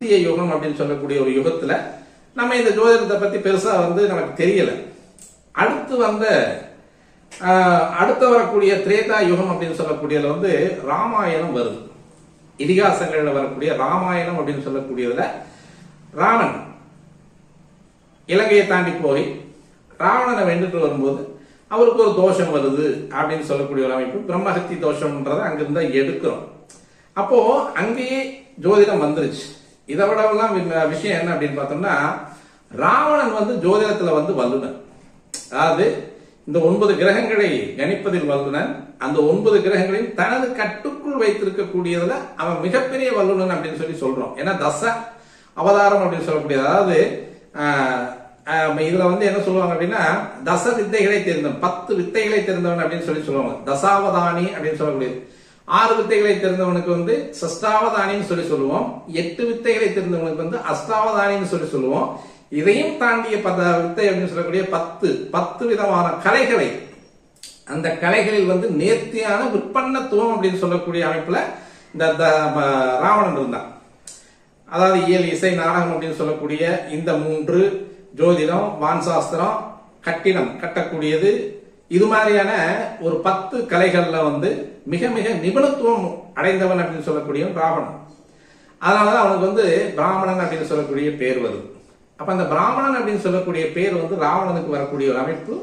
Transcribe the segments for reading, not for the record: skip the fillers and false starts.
யுகம் அப்படின்னு சொல்லக்கூடிய ஒரு யுகத்துல நம்ம இந்த ஜோதிடத்தை பத்தி பெருசா நமக்கு தெரியல. அடுத்து வரக்கூடிய திரேதா யுகம் அப்படின்னு சொல்லக்கூடியதுல ராமாயணம் வருது. இதிகாசங்கள்ல வரக்கூடிய ராமாயணம் அப்படின்னு சொல்லக்கூடியதுல ராமன் இலங்கையை தாண்டி போய் ராவணனை வென்றுட்டு வரும்போது அவருக்கு ஒரு தோஷம் வருது அப்படின்னு சொல்லக்கூடிய ஒரு அமைப்பு, பிரம்மஹத்தி தோஷம்ன்றதை அங்கிருந்தா எடுக்கிறோம். அப்போ அங்கேயே ஜோதிடம் வந்துருச்சு. இதை விடலாம் விஷயம் என்ன அப்படின்னு பார்த்தோம்னா, ராவணன் ஜோதிடத்துல வல்லுனர். அதாவது இந்த 9 கிரகங்களை கணிப்பதில் வல்லுனன். அந்த 9 கிரகங்களையும் தனது கட்டுக்குள் வைத்திருக்கக்கூடியதுல அவன் மிகப்பெரிய வல்லுனன் அப்படின்னு சொல்றோம். ஏன்னா தச அவதாரம் அப்படின்னு சொல்லக்கூடியது, அதாவது இதுல என்ன சொல்லுவாங்க அப்படின்னா, தச வித்தைகளை தெரிந்தவன், 10 வித்தைகளை தெரிந்தவன் அப்படின்னு சொல்லுவாங்க. தசாவதானி அப்படின்னு சொல்லக்கூடியது. 6 வித்தைகளை தெரிந்தவனுக்கு சஷ்டாவதானின்னு சொல்லுவோம். 8 வித்தைகளை தெரிந்தவனுக்கு அஷ்டாவதானின்னு சொல்லுவோம். இதையும் தாண்டிய வித்தை அப்படின்னு சொல்லக்கூடிய 10 விதமான கலைகளை, அந்த கலைகளில் நேர்த்தியான விற்பன்னத்துவம் அப்படின்னு சொல்லக்கூடிய அமைப்புல இந்த ராவணன் இருந்தான். அதாவது இயல், இசை, நாடகம் அப்படின்னு சொல்லக்கூடிய இந்த 3, ஜோதிடம், வான்சாஸ்திரம், கட்டிடம் கட்டக்கூடியது, இது மாதிரியான ஒரு 10 கலைகள்ல மிக மிக நிபுணத்துவம் அடைந்தவன் அப்படின்னு சொல்லக்கூடிய ராவணன். அதனாலதான் அவனுக்கு பிராமணன் அப்படின்னு சொல்லக்கூடிய பேர் வருது. அப்ப அந்த பிராமணன் அப்படின்னு சொல்லக்கூடிய பேர் ராவணனுக்கு வரக்கூடிய ஒரு அமைப்பு.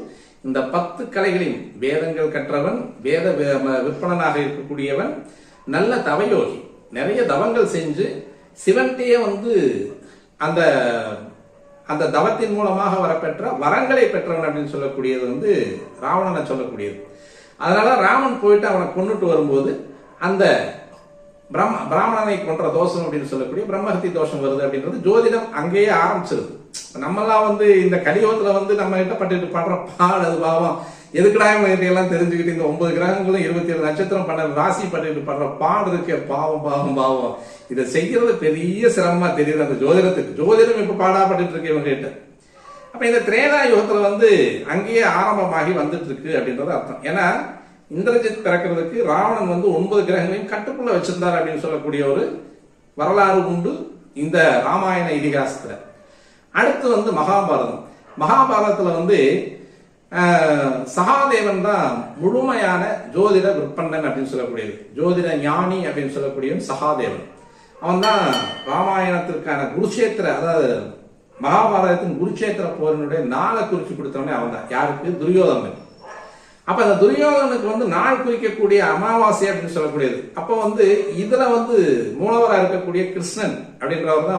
இந்த 10 கலைகளையும், வேதங்கள் கற்றவன், வேத விற்பனனாக இருக்கக்கூடியவன், நல்ல தவயோகி, நிறைய தவங்கள் செஞ்சு சிவன்கிட்டயே அந்த அந்த தவத்தின் மூலமாக வரப்பெற்ற வரங்களை பெற்றவன் அப்படின்னு சொல்லக்கூடியது ராவணனை சொல்லக்கூடியது. அதனால ராமன் போயிட்டு அவனை கொண்டுட்டு வரும்போது அந்த பிராமணனை கொன்ற தோஷம் அப்படின்னு சொல்லக்கூடிய பிரம்மஹத்தி தோஷம் வருது அப்படின்றது ஜோதிடம் அங்கேயே ஆரம்பிச்சிருது. நம்மெல்லாம் இந்த கலியுகத்துல நம்ம கிட்ட பட்டு படுற பாடு, அது பாவம் எதுக்கடா எல்லாம் தெரிஞ்சுக்கிட்டு இந்த 9 கிரகங்களும் 27 நட்சத்திரம் 12 ராசி பட்டு படுற பாடு இருக்கு. பாவம் பாவம் பாவம். இதை செய்யறது பெரிய சிரமமா தெரியுது அந்த ஜோதிடத்துக்கு. ஜோதிடம் இப்ப பாடாப்பட்டு இருக்கு இவங்க கிட்ட. அப்ப இந்த திரேதா யுகத்துல அங்கேயே ஆரம்பமாகி வந்துட்டு இருக்கு அப்படின்றது அர்த்தம். ஏன்னா இந்திரஜித் பிறக்கிறதுக்கு ராவணன் 9 கிரகங்களையும் கட்டுக்குள்ள வச்சிருந்தார் அப்படின்னு சொல்லக்கூடிய ஒரு வரலாறு உண்டு இந்த ராமாயண இதிகாசத்துல. அடுத்து மகாபாரதம். மகாபாரதத்துல சகாதேவன் தான் முழுமையான ஜோதிட விற்பன்னன் அப்படின்னு சொல்லக்கூடியது. ஜோதிட ஞானி அப்படின்னு சொல்லக்கூடியவன் சகாதேவன். அவன் தான் ராமாயணத்திற்கான குருஷேத்திர, அதாவது மகாபாரதத்தின் குருஷேத்திர போரினுடைய நாளை குறிச்சு கொடுத்தவனே அவன் தான். யாருக்கு? துரியோதனன். அப்ப அந்த துரியோதனுக்கு நாள் குறிக்கக்கூடிய அமாவாசை அப்படின்னு சொல்லக்கூடியது. அப்ப இதுல மூலவரா இருக்கக்கூடிய கிருஷ்ணன் அப்படின்றவர் தான்